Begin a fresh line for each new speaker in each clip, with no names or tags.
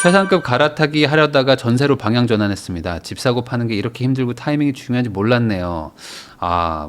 최상급 갈아타기 하려다가 전세로 방향 전환했습니다. 집 사고 파는 게 이렇게 힘들고 타이밍이 중요한지 몰랐네요.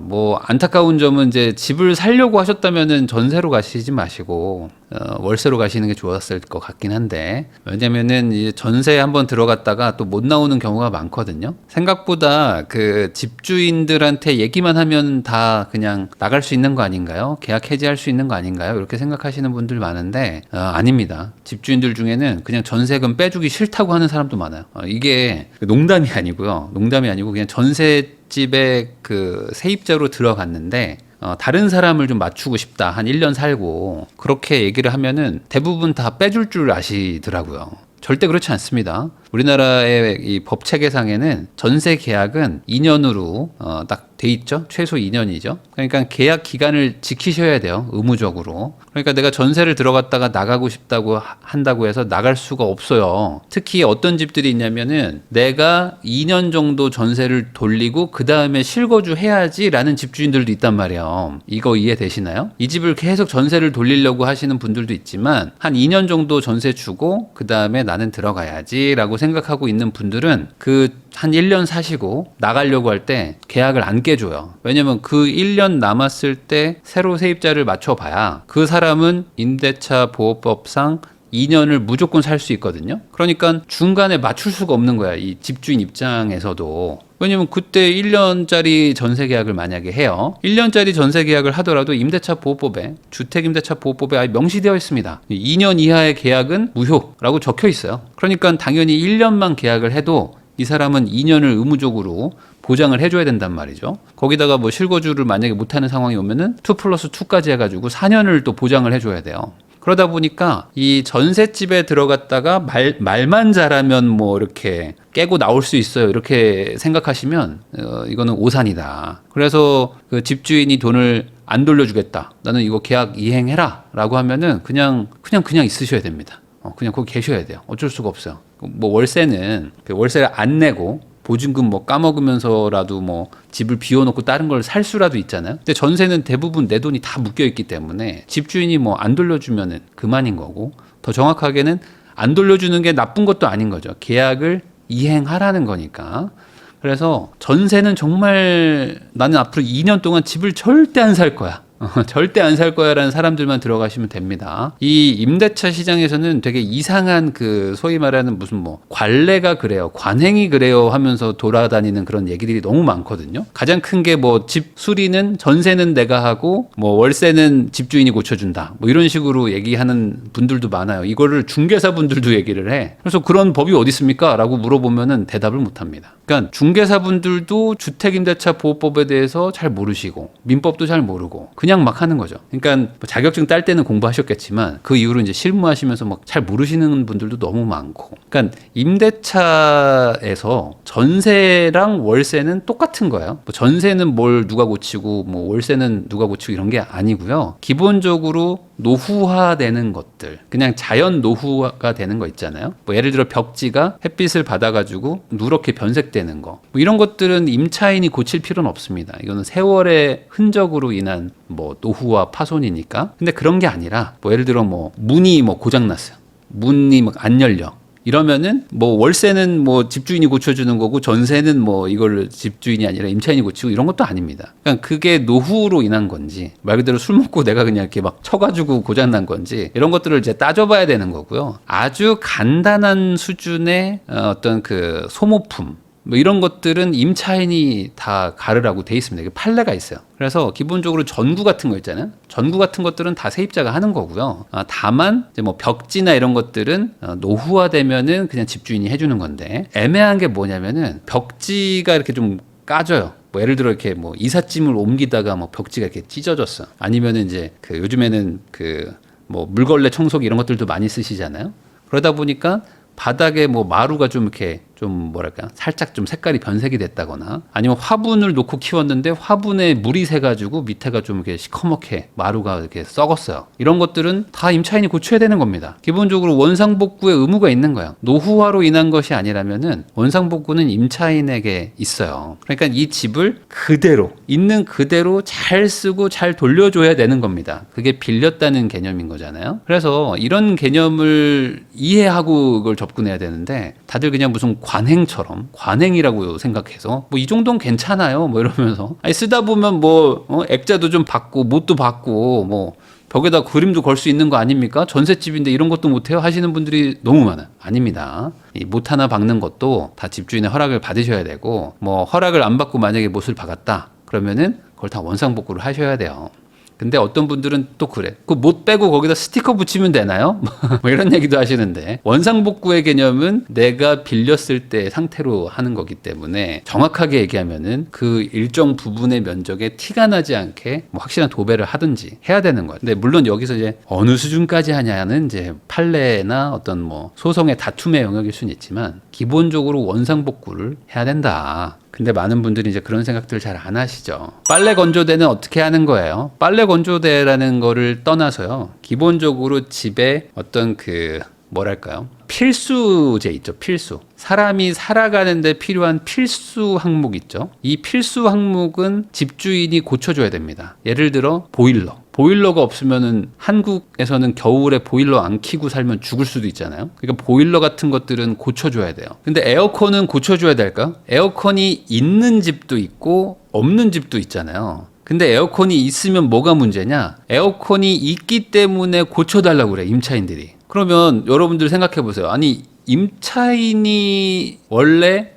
뭐 안타까운 점은 이제 집을 살려고 하셨다면은 전세로 가시지 마시고 월세로 가시는 게 좋았을 것 같긴 한데, 왜냐면은 이제 전세에 한번 들어갔다가 또 못 나오는 경우가 많거든요. 생각보다 그 집주인들한테 얘기만 하면 다 그냥 나갈 수 있는 거 아닌가요? 계약 해지할 수 있는 거 아닌가요? 이렇게 생각하시는 분들 많은데 아닙니다. 집주인들 중에는 그냥 전세금 빼주기 싫다고 하는 사람도 많아요. 이게 농담이 아니고요. 농담이 아니고 그냥 전세집에 그 세입자로 들어갔는데 다른 사람을 좀 맞추고 싶다. 한 1년 살고. 그렇게 얘기를 하면은 대부분 다 빼줄 줄 아시더라고요. 절대 그렇지 않습니다. 우리나라의 이 법 체계상에는 전세 계약은 2년으로 딱 돼 있죠. 최소 2년이죠. 그러니까 계약 기간을 지키셔야 돼요. 의무적으로. 그러니까 내가 전세를 들어갔다가 나가고 싶다고 한다고 해서 나갈 수가 없어요. 특히 어떤 집들이 있냐면은 내가 2년 정도 전세를 돌리고 그 다음에 실거주 해야지라는 집주인들도 있단 말이에요. 이거 이해되시나요? 이 집을 계속 전세를 돌리려고 하시는 분들도 있지만 한 2년 정도 전세 주고 그 다음에 나는 들어가야지라고 생각하고 있는 분들은 그 한 1년 사시고 나가려고 할 때 계약을 안 깨줘요. 왜냐면 그 1년 남았을 때 새로 세입자를 맞춰봐야 그 사람은 임대차 보호법상 2년을 무조건 살 수 있거든요. 그러니까 중간에 맞출 수가 없는 거야. 이 집주인 입장에서도. 왜냐면 그때 1년짜리 전세 계약을 만약에 해요. 1년짜리 전세 계약을 하더라도 임대차 보호법에, 주택임대차 보호법에 아예 명시되어 있습니다. 2년 이하의 계약은 무효라고 적혀 있어요. 그러니까 당연히 1년만 계약을 해도 이 사람은 2년을 의무적으로 보장을 해줘야 된단 말이죠. 거기다가 뭐 실거주를 만약에 못하는 상황이 오면은 2+2까지 해가지고 4년을 또 보장을 해줘야 돼요. 그러다 보니까 이 전셋집에 들어갔다가 말만 잘하면 뭐 이렇게 깨고 나올 수 있어요. 이렇게 생각하시면 이거는 오산이다. 그래서 그 집주인이 돈을 안 돌려주겠다. 나는 이거 계약 이행해라. 라고 하면은 그냥 있으셔야 됩니다. 그냥 거기 계셔야 돼요. 어쩔 수가 없어요. 뭐 월세는 월세를 안 내고 보증금 뭐 까먹으면서라도 뭐 집을 비워놓고 다른 걸 살 수라도 있잖아요. 근데 전세는 대부분 내 돈이 다 묶여있기 때문에 집주인이 뭐 안 돌려주면은 그만인 거고, 더 정확하게는 안 돌려주는 게 나쁜 것도 아닌 거죠. 계약을 이행하라는 거니까. 그래서 전세는 정말 나는 앞으로 2년 동안 집을 절대 안 살 거야. 절대 안 살 거야 라는 사람들만 들어가시면 됩니다. 이 임대차 시장에서는 되게 이상한 그 소위 말하는 무슨 뭐 관례가 그래요, 관행이 그래요 하면서 돌아다니는 그런 얘기들이 너무 많거든요. 가장 큰 게 뭐 집 수리는 전세는 내가 하고 뭐 월세는 집주인이 고쳐준다, 뭐 이런 식으로 얘기하는 분들도 많아요. 이거를 중개사 분들도 얘기를 해. 그래서 그런 법이 어디 있습니까? 라고 물어보면은 대답을 못 합니다. 그러니까 중개사 분들도 주택임대차 보호법에 대해서 잘 모르시고 민법도 잘 모르고 그냥 막 하는 거죠. 그러니까 뭐 자격증 딸 때는 공부하셨겠지만 그 이후로 이제 실무하시면서 막 잘 모르시는 분들도 너무 많고. 그러니까 임대차에서 전세랑 월세는 똑같은 거예요. 뭐 전세는 뭘 누가 고치고 뭐 월세는 누가 고치고 이런 게 아니고요. 기본적으로 노후화되는 것들, 그냥 자연 노후가 되는 거 있잖아요. 뭐 예를 들어 벽지가 햇빛을 받아가지고 누렇게 변색되는 거, 뭐 이런 것들은 임차인이 고칠 필요는 없습니다. 이거는 세월의 흔적으로 인한 뭐 노후와 파손이니까. 근데 그런 게 아니라 뭐 예를 들어 뭐 문이 뭐 고장났어요. 문이 막 안 열려. 이러면은 뭐 월세는 뭐 집주인이 고쳐주는 거고 전세는 뭐 이걸 집주인이 아니라 임차인이 고치고 이런 것도 아닙니다. 그러니까 그게 노후로 인한 건지 말 그대로 술 먹고 내가 그냥 이렇게 막 쳐가지고 고장난 건지 이런 것들을 이제 따져봐야 되는 거고요. 아주 간단한 수준의 어떤 그 소모품 뭐 이런 것들은 임차인이 다 가르라고 돼 있습니다. 이게 판례가 있어요. 그래서 기본적으로 전구 같은 거 있잖아요. 전구 같은 것들은 다 세입자가 하는 거고요. 다만 이제 뭐 벽지나 이런 것들은 노후화되면은 그냥 집주인이 해주는 건데, 애매한 게 뭐냐면은 벽지가 이렇게 좀 까져요. 뭐 예를 들어 이렇게 뭐 이삿짐을 옮기다가 뭐 벽지가 이렇게 찢어졌어. 아니면은 이제 그 요즘에는 그 뭐 물걸레 청소기 이런 것들도 많이 쓰시잖아요. 그러다 보니까 바닥에 뭐 마루가 좀 이렇게 좀 뭐랄까 살짝 좀 색깔이 변색이 됐다거나 아니면 화분을 놓고 키웠는데 화분에 물이 새가지고 밑에가 좀 이렇게 시커멓게 마루가 이렇게 썩었어요. 이런 것들은 다 임차인이 고쳐야 되는 겁니다. 기본적으로 원상복구의 의무가 있는 거예요. 노후화로 인한 것이 아니라면은 원상복구는 임차인에게 있어요. 그러니까 이 집을 그대로 있는 그대로 잘 쓰고 잘 돌려줘야 되는 겁니다. 그게 빌렸다는 개념인 거잖아요. 그래서 이런 개념을 이해하고 그걸 접근해야 되는데 다들 그냥 무슨 관행처럼 관행이라고 생각해서 뭐 이 정도는 괜찮아요 뭐 이러면서 아니 쓰다 보면 뭐 액자도 좀 받고 못도 받고 뭐 벽에다 그림도 걸 수 있는 거 아닙니까? 전셋집인데 이런 것도 못해요 하시는 분들이 너무 많아요. 아닙니다. 이 못 하나 박는 것도 다 집주인의 허락을 받으셔야 되고 뭐 허락을 안 받고 만약에 못을 박았다 그러면은 그걸 다 원상복구를 하셔야 돼요. 근데 어떤 분들은 또 그래. 그 못 빼고 거기다 스티커 붙이면 되나요? 뭐 이런 얘기도 하시는데 원상복구의 개념은 내가 빌렸을 때 상태로 하는 거기 때문에 정확하게 얘기하면은 그 일정 부분의 면적에 티가 나지 않게 뭐 확실한 도배를 하든지 해야 되는 거예요. 근데 물론 여기서 이제 어느 수준까지 하냐는 이제 판례나 어떤 뭐 소송의 다툼의 영역일 수는 있지만 기본적으로 원상복구를 해야 된다. 근데 많은 분들이 이제 그런 생각들 잘 안 하시죠. 빨래 건조대는 어떻게 하는 거예요? 빨래 건조대라는 거를 떠나서요. 기본적으로 집에 어떤 그 뭐랄까요? 필수제 있죠. 필수. 사람이 살아가는데 필요한 필수 항목 있죠. 이 필수 항목은 집주인이 고쳐줘야 됩니다. 예를 들어 보일러. 보일러가 없으면은 한국에서는 겨울에 보일러 안 켜고 살면 죽을 수도 있잖아요. 그러니까 보일러 같은 것들은 고쳐줘야 돼요. 근데 에어컨은 고쳐줘야 될까? 에어컨이 있는 집도 있고 없는 집도 있잖아요. 근데 에어컨이 있으면 뭐가 문제냐? 에어컨이 있기 때문에 고쳐달라고 그래, 임차인들이. 그러면 여러분들 생각해 보세요. 아니, 임차인이 원래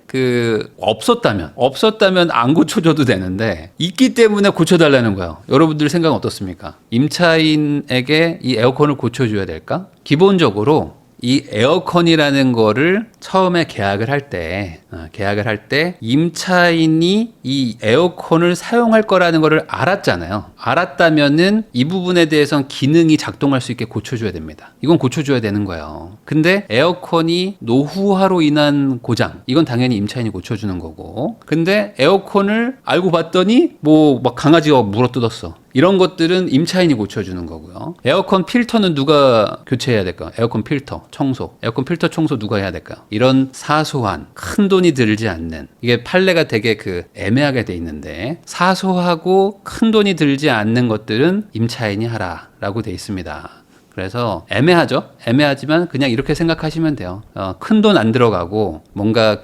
없었다면 안 고쳐줘도 되는데 있기 때문에 고쳐달라는 거예요. 여러분들 생각은 어떻습니까? 임차인에게 이 에어컨을 고쳐줘야 될까? 기본적으로 이 에어컨이라는 거를 처음에 계약을 할 때 임차인이 이 에어컨을 사용할 거라는 거를 알았잖아요. 알았다면은 이 부분에 대해서는 기능이 작동할 수 있게 고쳐줘야 됩니다. 이건 고쳐줘야 되는 거예요. 근데 에어컨이 노후화로 인한 고장, 이건 당연히 임차인이 고쳐주는 거고, 근데 에어컨을 알고 봤더니 뭐 막 강아지가 물어뜯었어. 이런 것들은 임차인이 고쳐주는 거고요. 에어컨 필터는 누가 교체해야 될까? 에어컨 필터, 청소. 에어컨 필터 청소 누가 해야 될까? 이런 사소한, 큰 돈이 들지 않는, 이게 판례가 되게 애매하게 돼 있는데, 사소하고 큰 돈이 들지 않는 것들은 임차인이 하라라고 돼 있습니다. 그래서 애매하죠? 애매하지만 그냥 이렇게 생각하시면 돼요. 큰 돈 안 들어가고 뭔가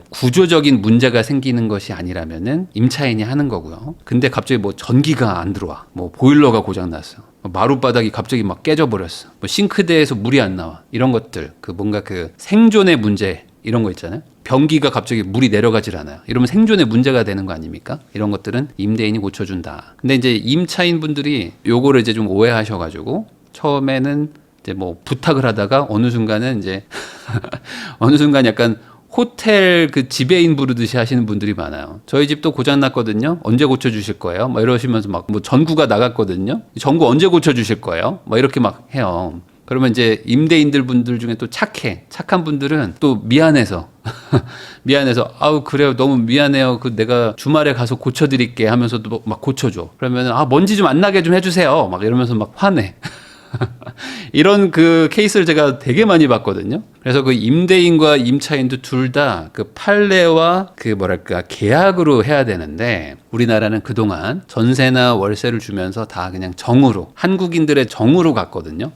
구조적인 문제가 생기는 것이 아니라면은 임차인이 하는 거고요. 근데 갑자기 뭐 전기가 안 들어와. 뭐 보일러가 고장났어. 마룻바닥이 갑자기 막 깨져버렸어. 뭐 싱크대에서 물이 안 나와. 이런 것들. 뭔가 생존의 문제. 이런 거 있잖아요. 변기가 갑자기 물이 내려가질 않아요. 이러면 생존의 문제가 되는 거 아닙니까? 이런 것들은 임대인이 고쳐준다. 근데 이제 임차인 분들이 요거를 이제 좀 오해하셔가지고 처음에는 이제 뭐 부탁을 하다가 어느 순간은 이제 어느 순간 약간 호텔 지배인 부르듯이 하시는 분들이 많아요. 저희 집도 고장 났거든요. 언제 고쳐 주실 거예요? 막 이러시면서 막 뭐 전구가 나갔거든요. 전구 언제 고쳐 주실 거예요? 막 이렇게 막 해요. 그러면 이제 임대인들 분들 중에 또 착한 분들은 또 미안해서 아우 그래요 너무 미안해요 내가 주말에 가서 고쳐드릴게 하면서도 막 고쳐줘. 그러면 먼지 좀 안 나게 좀 해주세요 막 이러면서 막 화내. 이런 케이스를 제가 되게 많이 봤거든요. 그래서 임대인과 임차인도 둘 다 판례와 계약으로 해야 되는데 우리나라는 그동안 전세나 월세를 주면서 다 그냥 정으로 한국인들의 정으로 갔거든요.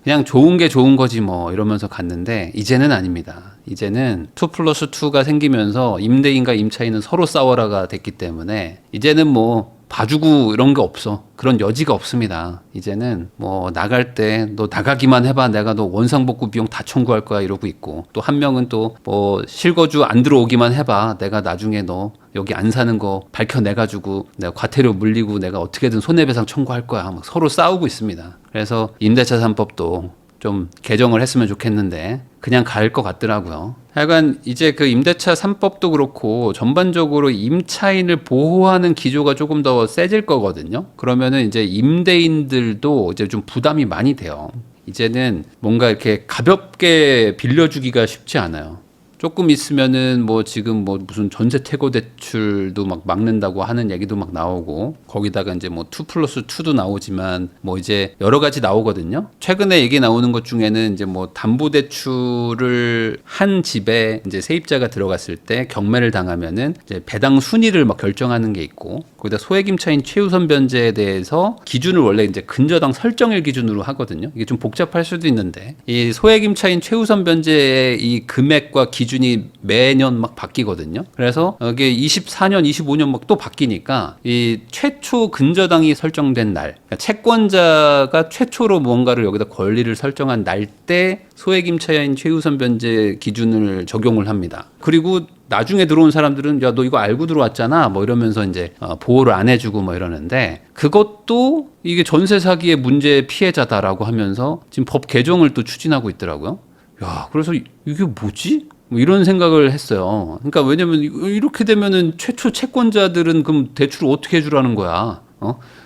그냥 좋은 게 좋은 거지 뭐 이러면서 갔는데 이제는 아닙니다. 이제는 2+2가 생기면서 임대인과 임차인은 서로 싸워라가 됐기 때문에 이제는 뭐 봐주고 이런 게 없어. 그런 여지가 없습니다. 이제는 뭐 나갈 때 너 나가기만 해봐. 내가 너 원상복구 비용 다 청구할 거야 이러고 있고, 또 한 명은 또 뭐 실거주 안 들어오기만 해봐. 내가 나중에 너 여기 안 사는 거 밝혀내가지고 내가 과태료 물리고 내가 어떻게든 손해배상 청구할 거야. 막 서로 싸우고 있습니다. 그래서 임대차 3법도 좀 개정을 했으면 좋겠는데 그냥 갈 것 같더라고요. 하여간 이제 임대차 3법도 그렇고 전반적으로 임차인을 보호하는 기조가 조금 더 세질 거거든요. 그러면은 이제 임대인들도 이제 좀 부담이 많이 돼요. 이제는 뭔가 이렇게 가볍게 빌려주기가 쉽지 않아요. 조금 있으면은 뭐 지금 뭐 무슨 전세 퇴거 대출도 막 막는다고 하는 얘기도 막 나오고, 거기다가 이제 뭐 2+2도 나오지만 뭐 이제 여러 가지 나오거든요. 최근에 얘기 나오는 것 중에는 이제 뭐 담보 대출을 한 집에 이제 세입자가 들어갔을 때 경매를 당하면은 이제 배당 순위를 막 결정하는 게 있고, 거기다 소액 임차인 최우선 변제에 대해서 기준을 원래 이제 근저당 설정일 기준으로 하거든요. 이게 좀 복잡할 수도 있는데, 이 소액 임차인 최우선 변제의 이 금액과 기준이 매년 막 바뀌거든요. 그래서 이게 24년, 25년 막 또 바뀌니까 이 최초 근저당이 설정된 날, 그러니까 채권자가 최초로 뭔가를 여기다 권리를 설정한 날 때 소액 임차인 최우선 변제 기준을 적용을 합니다. 그리고 나중에 들어온 사람들은 야, 너 이거 알고 들어왔잖아 뭐 이러면서 이제 보호를 안 해주고 뭐 이러는데, 그것도 이게 전세 사기의 문제의 피해자다라고 하면서 지금 법 개정을 또 추진하고 있더라고요. 야, 그래서 이게 뭐지? 뭐 이런 생각을 했어요. 그러니까 왜냐면 이렇게 되면은 최초 채권자들은 그럼 대출을 어떻게 해주라는 거야?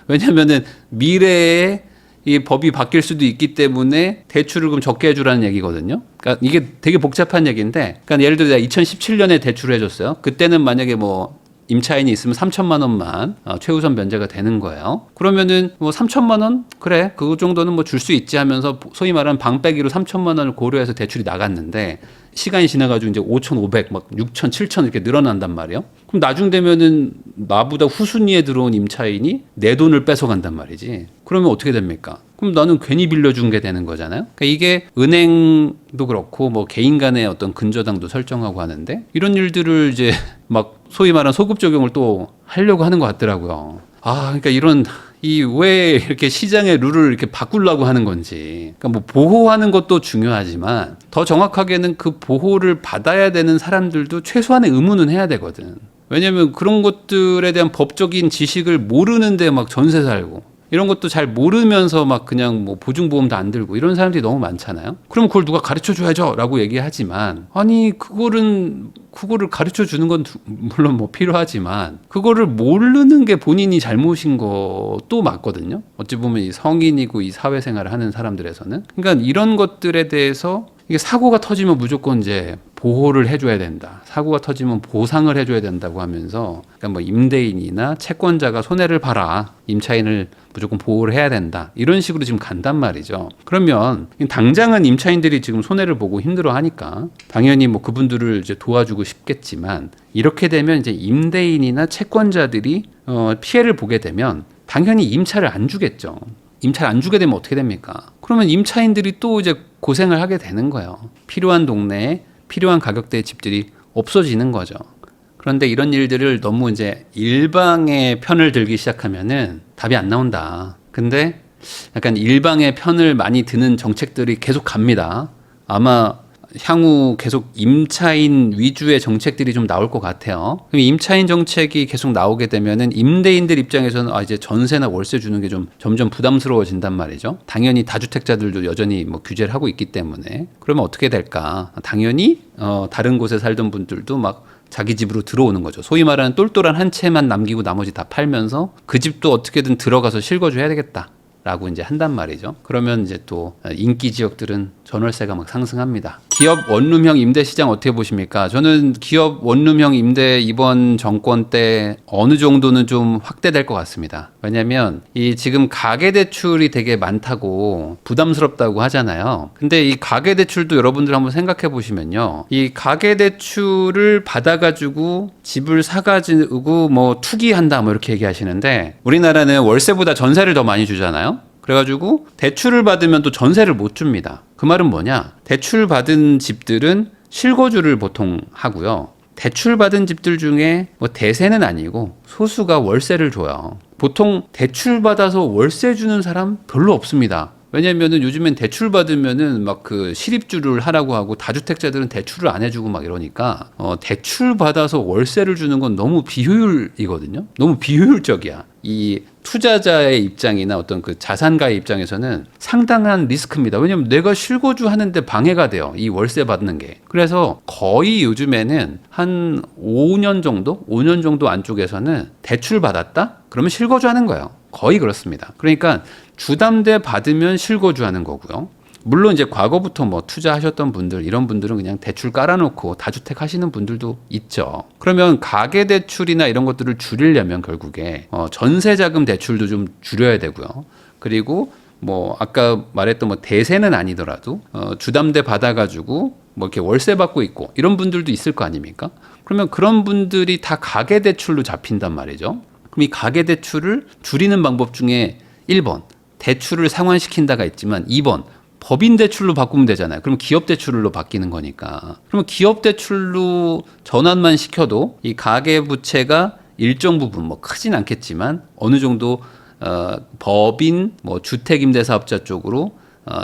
왜냐면은 미래에 이 법이 바뀔 수도 있기 때문에 대출을 그럼 적게 해주라는 얘기거든요. 그러니까 이게 되게 복잡한 얘기인데, 그러니까 예를 들어 내가 2017년에 대출을 해줬어요. 그때는 만약에 뭐 임차인이 있으면 3천만 원만 최우선 변제가 되는 거예요. 그러면은 뭐 3천만 원? 그래, 그 정도는 뭐 줄 수 있지 하면서 소위 말하는 방빼기로 3천만 원을 고려해서 대출이 나갔는데, 시간이 지나가지고 이제 5,500, 막 6,000, 7,000 이렇게 늘어난단 말이에요. 그럼 나중 되면은 나보다 후순위에 들어온 임차인이 내 돈을 뺏어간단 말이지. 그러면 어떻게 됩니까? 그럼 나는 괜히 빌려준 게 되는 거잖아요. 그러니까 이게 은행도 그렇고 뭐 개인 간의 어떤 근저당도 설정하고 하는데, 이런 일들을 이제 막 소위 말하는 소급 적용을 또 하려고 하는 것 같더라고요. 그러니까 이런 이 왜 이렇게 시장의 룰을 이렇게 바꾸려고 하는 건지. 그러니까 뭐 보호하는 것도 중요하지만 더 정확하게는 그 보호를 받아야 되는 사람들도 최소한의 의무는 해야 되거든. 왜냐면 그런 것들에 대한 법적인 지식을 모르는데 막 전세 살고, 이런 것도 잘 모르면서 막 그냥 뭐 보증보험도 안 들고 이런 사람들이 너무 많잖아요. 그럼 그걸 누가 가르쳐 줘야죠 라고 얘기하지만, 아니 그거를 가르쳐 주는 건 물론 뭐 필요하지만, 그거를 모르는 게 본인이 잘못인 것도 맞거든요. 어찌 보면 이 성인이고 이 사회생활을 하는 사람들에서는. 그러니까 이런 것들에 대해서 이게 사고가 터지면 무조건 이제 보호를 해줘야 된다, 사고가 터지면 보상을 해줘야 된다고 하면서, 그러니까 뭐 임대인이나 채권자가 손해를 봐라, 임차인을 무조건 보호를 해야 된다, 이런 식으로 지금 간단 말이죠. 그러면 당장은 임차인들이 지금 손해를 보고 힘들어하니까 당연히 뭐 그분들을 이제 도와주고 싶겠지만, 이렇게 되면 이제 임대인이나 채권자들이 피해를 보게 되면 당연히 임차를 안 주겠죠. 임차를 안 주게 되면 어떻게 됩니까? 그러면 임차인들이 또 이제 고생을 하게 되는 거예요. 필요한 동네에 필요한 가격대의 집들이 없어지는 거죠. 그런데 이런 일들을 너무 이제 일방의 편을 들기 시작하면은 답이 안 나온다. 근데 약간 일방의 편을 많이 드는 정책들이 계속 갑니다. 아마 향후 계속 임차인 위주의 정책들이 좀 나올 것 같아요. 그럼 임차인 정책이 계속 나오게 되면은 임대인들 입장에서는 이제 전세나 월세 주는 게 좀 점점 부담스러워진단 말이죠. 당연히 다주택자들도 여전히 뭐 규제를 하고 있기 때문에. 그러면 어떻게 될까? 당연히 다른 곳에 살던 분들도 막 자기 집으로 들어오는 거죠. 소위 말하는 똘똘한 한 채만 남기고 나머지 다 팔면서 그 집도 어떻게든 들어가서 실거주해야 되겠다 라고 이제 한단 말이죠. 그러면 이제 또 인기 지역들은 전월세가 막 상승합니다. 기업 원룸형 임대 시장 어떻게 보십니까? 저는 기업 원룸형 임대 이번 정권 때 어느 정도는 좀 확대될 것 같습니다. 왜냐면 이 지금 가계대출이 되게 많다고 부담스럽다고 하잖아요. 근데 이 가계대출도 여러분들 한번 생각해 보시면요, 이 가계대출을 받아가지고 집을 사가지고 뭐 투기한다 뭐 이렇게 얘기하시는데, 우리나라는 월세보다 전세를 더 많이 주잖아요. 그래가지고 대출을 받으면 또 전세를 못 줍니다. 그 말은 뭐냐? 대출 받은 집들은 실거주를 보통 하고요. 대출 받은 집들 중에 뭐 대세는 아니고 소수가 월세를 줘요. 보통 대출 받아서 월세 주는 사람 별로 없습니다. 왜냐면은 요즘엔 대출 받으면은 막 그 실입주를 하라고 하고, 다주택자들은 대출을 안 해주고 막 이러니까 대출 받아서 월세를 주는 건 너무 비효율이거든요. 너무 비효율적이야. 이 투자자의 입장이나 어떤 그 자산가의 입장에서는 상당한 리스크입니다. 왜냐면 내가 실거주 하는데 방해가 돼요, 이 월세 받는 게. 그래서 거의 요즘에는 한 5년 정도 안쪽에서는 대출 받았다? 그러면 실거주 하는 거예요. 거의 그렇습니다. 그러니까 주담대 받으면 실거주하는 거고요. 물론 이제 과거부터 뭐 투자하셨던 분들 이런 분들은 그냥 대출 깔아놓고 다주택 하시는 분들도 있죠. 그러면 가계대출이나 이런 것들을 줄이려면 결국에 전세자금 대출도 좀 줄여야 되고요. 그리고 뭐 아까 말했던 뭐 대세는 아니더라도 주담대 받아가지고 뭐 이렇게 월세 받고 있고 이런 분들도 있을 거 아닙니까? 그러면 그런 분들이 다 가계대출로 잡힌단 말이죠. 그럼 이 가계대출을 줄이는 방법 중에 1번 대출을 상환시킨다가 있지만 2번 법인 대출로 바꾸면 되잖아요. 그럼 기업 대출로 바뀌는 거니까. 그러면 기업 대출로 전환만 시켜도 이 가계 부채가 일정 부분 뭐 크진 않겠지만 어느 정도 법인 뭐 주택임대사업자 쪽으로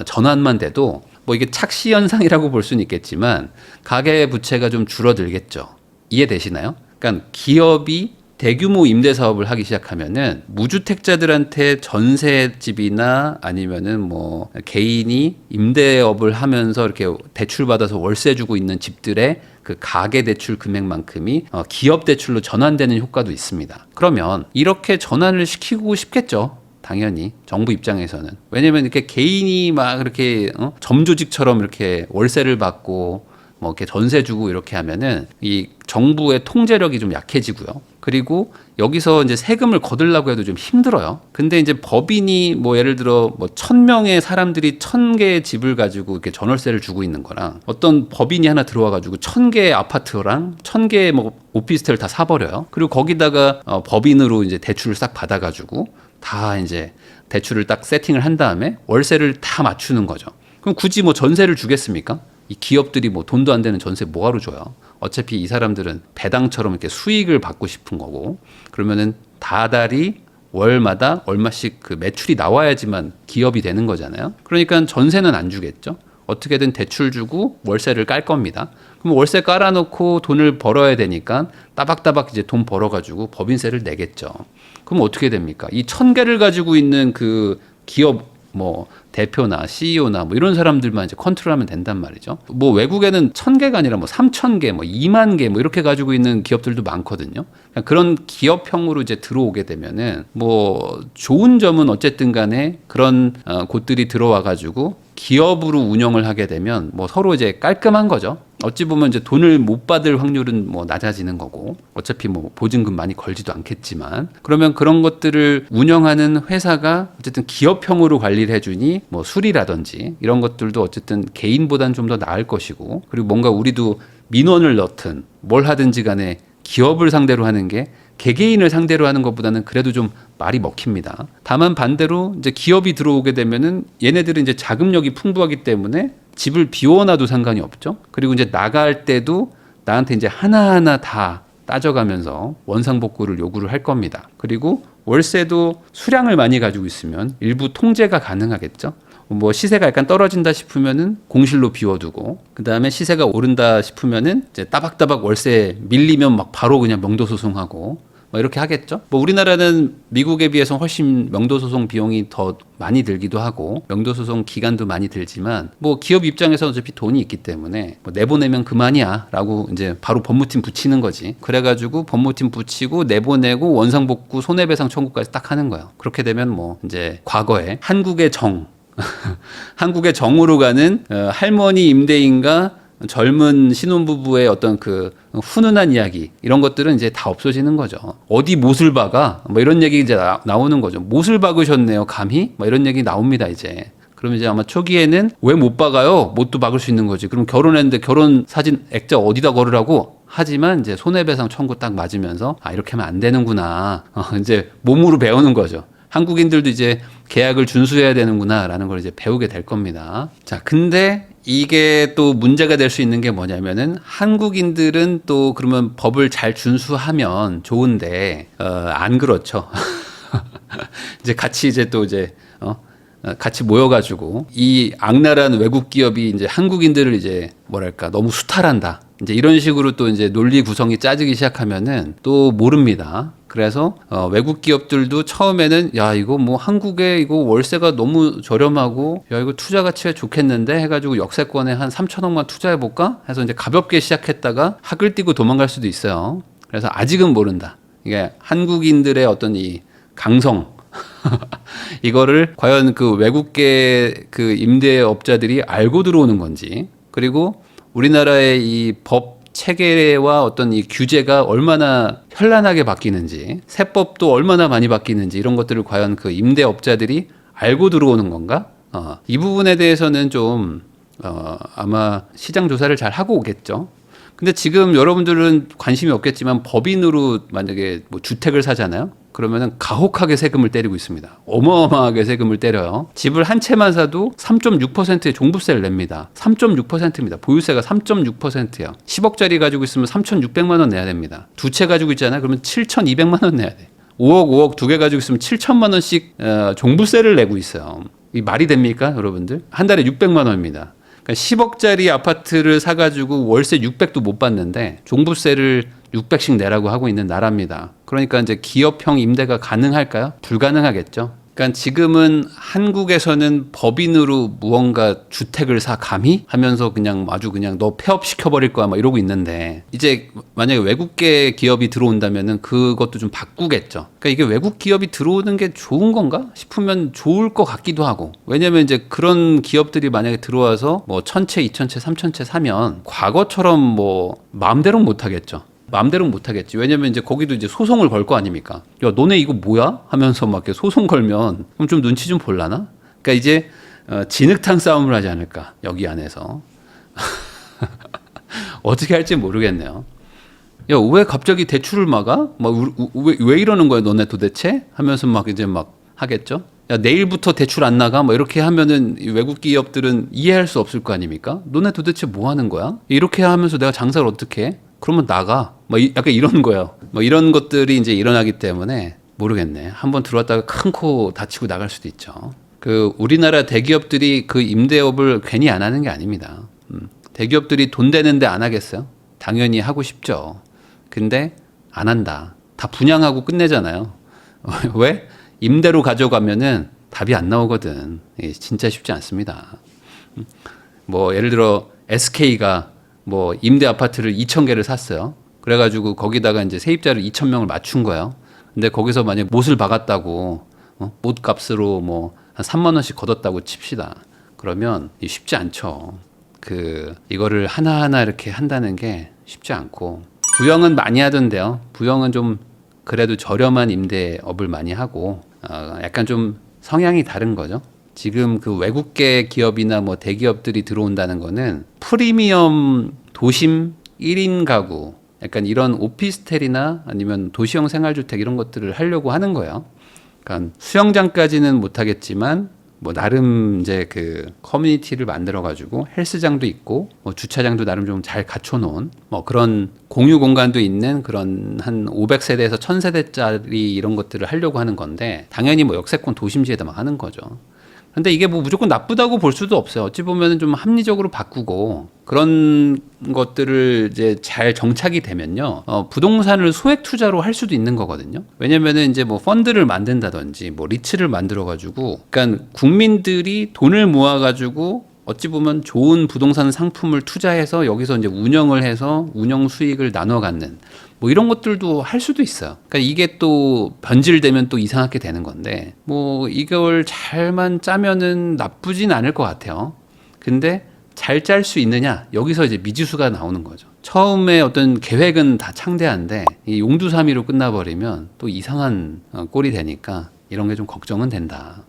전환만 돼도 뭐 이게 착시 현상이라고 볼 수는 있겠지만 가계 부채가 좀 줄어들겠죠. 이해되시나요? 그러니까 기업이 대규모 임대 사업을 하기 시작하면은 무주택자들한테 전세집이나 아니면은 뭐 개인이 임대업을 하면서 이렇게 대출 받아서 월세 주고 있는 집들의 그 가계 대출 금액만큼이 기업 대출로 전환되는 효과도 있습니다. 그러면 이렇게 전환을 시키고 싶겠죠. 당연히 정부 입장에서는. 왜냐면 이렇게 개인이 막 이렇게 점조직처럼 이렇게 월세를 받고 뭐 이렇게 전세 주고 이렇게 하면은 이 정부의 통제력이 좀 약해지고요. 그리고 여기서 이제 세금을 거두려고 해도 좀 힘들어요. 근데 이제 법인이 뭐 예를 들어 뭐 1,000명의 사람들이 1,000개의 집을 가지고 이렇게 전월세를 주고 있는 거랑 어떤 법인이 하나 들어와 가지고 1,000개의 아파트랑 1,000개의 뭐 오피스텔을 다 사버려요. 그리고 거기다가 법인으로 이제 대출을 싹 받아 가지고 다 이제 대출을 딱 세팅을 한 다음에 월세를 다 맞추는 거죠. 그럼 굳이 뭐 전세를 주겠습니까? 이 기업들이 뭐 돈도 안 되는 전세 뭐하러 줘요? 어차피 이 사람들은 배당처럼 이렇게 수익을 받고 싶은 거고, 그러면은 다달이 월마다 얼마씩 그 매출이 나와야지만 기업이 되는 거잖아요. 그러니까 전세는 안 주겠죠. 어떻게든 대출 주고 월세를 깔 겁니다. 그럼 월세 깔아놓고 돈을 벌어야 되니까 따박따박 이제 돈 벌어가지고 법인세를 내겠죠. 그럼 어떻게 됩니까? 이 1,000개를 가지고 있는 그 기업 뭐 대표나 CEO나 뭐 이런 사람들만 이제 컨트롤하면 된단 말이죠. 뭐 외국에는 1,000개가 아니라 뭐 3,000개, 뭐 2만 개 뭐 이렇게 가지고 있는 기업들도 많거든요. 그런 기업형으로 이제 들어오게 되면은 뭐 좋은 점은 어쨌든 간에 그런 곳들이 들어와 가지고 기업으로 운영을 하게 되면 뭐 서로 이제 깔끔한 거죠. 어찌 보면 이제 돈을 못 받을 확률은 뭐 낮아지는 거고, 어차피 뭐 보증금 많이 걸지도 않겠지만, 그러면 그런 것들을 운영하는 회사가 어쨌든 기업형으로 관리를 해주니 뭐 술이라든지 이런 것들도 어쨌든 개인보다는 좀 더 나을 것이고, 그리고 뭔가 우리도 민원을 넣든 뭘 하든지 간에 기업을 상대로 하는 게 개개인을 상대로 하는 것보다는 그래도 좀 말이 먹힙니다. 다만 반대로 이제 기업이 들어오게 되면은 얘네들은 이제 자금력이 풍부하기 때문에 집을 비워놔도 상관이 없죠. 그리고 이제 나갈 때도 나한테 이제 하나하나 다 따져가면서 원상복구를 요구를 할 겁니다. 그리고 월세도 수량을 많이 가지고 있으면 일부 통제가 가능하겠죠. 뭐 시세가 약간 떨어진다 싶으면은 공실로 비워두고, 그 다음에 시세가 오른다 싶으면은 이제 따박따박 월세 밀리면 막 바로 그냥 명도 소송하고 뭐 이렇게 하겠죠. 뭐 우리나라는 미국에 비해서 훨씬 명도 소송 비용이 더 많이 들기도 하고 명도 소송 기간도 많이 들지만 뭐 기업 입장에서 어차피 돈이 있기 때문에 뭐 내보내면 그만이야라고 이제 바로 법무팀 붙이는 거지. 그래가지고 법무팀 붙이고 내보내고 원상복구 손해배상 청구까지 딱 하는 거예요. 그렇게 되면 뭐 이제 과거에 한국의 정 한국의 정으로 가는 할머니 임대인과 젊은 신혼부부의 어떤 그 훈훈한 이야기 이런 것들은 이제 다 없어지는 거죠. 어디 못을 박아? 뭐 이런 얘기 이제 나오는 거죠. 못을 박으셨네요, 감히? 뭐 이런 얘기 나옵니다, 이제. 그럼 이제 아마 초기에는 왜 못 박아요? 못도 박을 수 있는 거지. 그럼 결혼했는데 결혼 사진 액자 어디다 걸으라고? 하지만 이제 손해배상 청구 딱 맞으면서 아, 이렇게 하면 안 되는구나. 이제 몸으로 배우는 거죠. 한국인들도 이제 계약을 준수해야 되는구나라는 걸 이제 배우게 될 겁니다. 자, 근데 이게 또 문제가 될 수 있는 게 뭐냐면은 한국인들은 또 그러면 법을 잘 준수하면 좋은데 안 그렇죠. 이제 같이 이제 또 이제 같이 모여가지고 이 악랄한 외국 기업이 이제 한국인들을 이제 뭐랄까 너무 수탈한다. 이제 이런 식으로 또 이제 논리 구성이 짜지기 시작하면은 또 모릅니다. 그래서 외국 기업들도 처음에는 야 이거 뭐 한국에 이거 월세가 너무 저렴하고 야 이거 투자 가치가 좋겠는데 해가지고 역세권에 한 3천억만 투자해 볼까 해서 이제 가볍게 시작했다가 학을 띄고 도망갈 수도 있어요. 그래서 아직은 모른다. 이게 한국인들의 어떤 이 강성 이거를 과연 그 외국계 그 임대업자들이 알고 들어오는 건지, 그리고 우리나라의 이 법 체계와 어떤 이 규제가 얼마나 현란하게 바뀌는지, 세법도 얼마나 많이 바뀌는지, 이런 것들을 과연 그 임대업자들이 알고 들어오는 건가? 이 부분에 대해서는 좀 아마 시장 조사를 잘 하고 오겠죠. 근데 지금 여러분들은 관심이 없겠지만 법인으로 만약에 뭐 주택을 사잖아요. 그러면은 가혹하게 세금을 때리고 있습니다. 어마어마하게 세금을 때려요. 집을 한 채만 사도 3.6%의 종부세를 냅니다. 3.6%입니다. 보유세가 3.6%야. 10억짜리 가지고 있으면 3,600만 원 내야 됩니다. 두 채 가지고 있잖아요. 그러면 7,200만 원 내야 돼. 5억 두 개 가지고 있으면 7천만 원씩 종부세를 내고 있어요. 이 말이 됩니까, 여러분들? 한 달에 600만 원입니다. 그러니까 10억짜리 아파트를 사가지고 월세 600도 못 받는데 종부세를 600씩 내라고 하고 있는 나라입니다. 그러니까 이제 기업형 임대가 가능할까요? 불가능하겠죠. 그러니까 지금은 한국에서는 법인으로 무언가 주택을 사 감히 하면서 그냥 아주 그냥 너 폐업시켜 버릴 거야 막 이러고 있는데, 이제 만약에 외국계 기업이 들어온다면은 그것도 좀 바꾸겠죠. 그러니까 이게 외국 기업이 들어오는 게 좋은 건가 싶으면 좋을 것 같기도 하고, 왜냐면 이제 그런 기업들이 만약에 들어와서 뭐 1,000채, 2,000채, 3,000채 사면 과거처럼 뭐 마음대로는 못 하겠죠. 마음대로는 못하겠지. 왜냐면 이제 거기도 이제 소송을 걸 거 아닙니까? 야, 너네 이거 뭐야? 하면서 막 이렇게 소송 걸면 그럼 좀 눈치 좀 볼라나? 그러니까 이제 진흙탕 싸움을 하지 않을까, 여기 안에서. 어떻게 할지 모르겠네요. 야, 왜 갑자기 대출을 막아? 왜 이러는 거야, 너네 도대체? 하면서 막 이제 막 하겠죠? 야, 내일부터 대출 안 나가? 뭐 이렇게 하면은 외국 기업들은 이해할 수 없을 거 아닙니까? 너네 도대체 뭐 하는 거야? 이렇게 하면서 내가 장사를 어떻게 해? 그러면 나가. 약간 이런 거예요. 이런 것들이 이제 일어나기 때문에 모르겠네. 한번 들어왔다가 큰 코 다치고 나갈 수도 있죠. 그 우리나라 대기업들이 그 임대업을 괜히 안 하는 게 아닙니다. 대기업들이 돈 되는데 안 하겠어요? 당연히 하고 싶죠. 근데 안 한다. 다 분양하고 끝내잖아요. 왜? 임대로 가져가면은 답이 안 나오거든. 진짜 쉽지 않습니다. 뭐 예를 들어 SK가 뭐 임대 아파트를 2,000개를 샀어요. 그래가지고 거기다가 이제 세입자를 2,000명을 맞춘 거예요. 근데 거기서 만약 못을 박았다고, 못 값으로 뭐 한 3만 원씩 걷었다고 칩시다. 그러면 쉽지 않죠. 이거를 하나하나 이렇게 한다는 게 쉽지 않고, 부영은 많이 하던데요. 부영은 좀 그래도 저렴한 임대업을 많이 하고, 약간 좀 성향이 다른 거죠. 지금 그 외국계 기업이나 뭐 대기업들이 들어온다는 거는 프리미엄 도심 1인 가구, 약간 이런 오피스텔이나 아니면 도시형 생활주택 이런 것들을 하려고 하는 거예요. 그러니까 수영장까지는 못하겠지만 뭐 나름 이제 그 커뮤니티를 만들어 가지고 헬스장도 있고 뭐 주차장도 나름 좀 잘 갖춰 놓은 뭐 그런 공유 공간도 있는 그런 한 500세대에서 1000세대짜리 이런 것들을 하려고 하는 건데, 당연히 뭐 역세권 도심지에다 막 하는 거죠. 근데 이게 뭐 무조건 나쁘다고 볼 수도 없어요. 어찌 보면은 좀 합리적으로 바꾸고 그런 것들을 이제 잘 정착이 되면요, 부동산을 소액 투자로 할 수도 있는 거거든요. 왜냐면은 이제 뭐 펀드를 만든다든지 뭐 리츠를 만들어 가지고, 그러니까 국민들이 돈을 모아 가지고 어찌 보면 좋은 부동산 상품을 투자해서 여기서 이제 운영을 해서 운영 수익을 나눠 갖는 뭐 이런 것들도 할 수도 있어요. 그러니까 이게 또 변질되면 또 이상하게 되는 건데, 뭐 이걸 잘만 짜면은 나쁘진 않을 것 같아요. 근데 잘 짤 수 있느냐? 여기서 이제 미지수가 나오는 거죠. 처음에 어떤 계획은 다 창대한데 이 용두사미로 끝나버리면 또 이상한 꼴이 되니까 이런 게 좀 걱정은 된다.